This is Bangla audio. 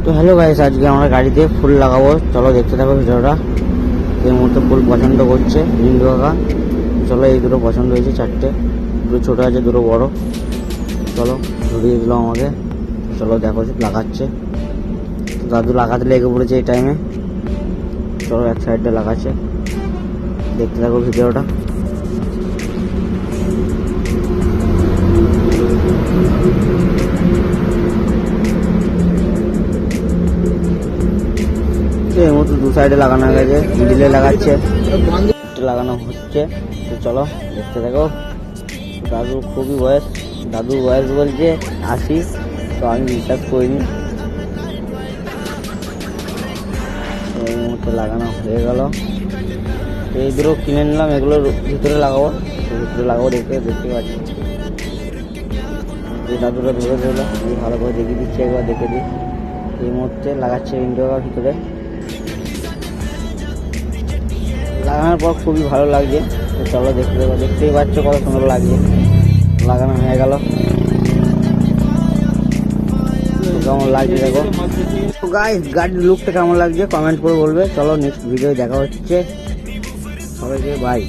তো হ্যালো গাইস, আজকে আমরা গাড়িতে ফুল লাগাবো, চলো দেখতে থাকো ভিডিওটা। এই মুহূর্তে ফুল পছন্দ করছে হিন্দু কাকা। চলো, এই দুটো পছন্দ হয়েছে, চারটে, দুটো ছোটো আছে, দুটো বড়। চলো, ধরিয়ে দিল আমাকে। চলো দেখো লাগাচ্ছে। দাদু লাগাতে লেগে পড়েছে এই টাইমে। চলো এক সাইডে লাগাচ্ছে, দেখতে থাকো ভিডিওটা। এই মতো দু সাইডে লাগানো হয়ে গেছে, মিডিলে লাগাচ্ছে, লাগানো হচ্ছে। তো চলো দেখতে থাকো। দাদু খুবই বয়স, দাদুর বয়স বলছে 80, তো আমি বিশ্বাস করিনি। এই মতো লাগানো হয়ে গেল। এই দুটো কিনে নিলাম, এগুলোর ভিতরে লাগাবো, দেখতে পাচ্ছি। এই দাদুটা ধরে ধরলো, আমি ভালো করে দেখিয়ে দিচ্ছি, একবার দেখে দিই। এই মুহূর্তে লাগাচ্ছে ইন্ডিয়ার ভিতরে। লাগানোর পর খুবই ভালো লাগছে। তো চলো দেখতেই পাচ্ছ কত সুন্দর লাগছে। লাগানো হয়ে গেল, কেমন লাগছে দেখো। তো গাইস, গাড়ির লুকটা কেমন লাগছে কমেন্ট করে বলবে। চলো নেক্সট ভিডিও দেখা হচ্ছে, সবাইকে বাই।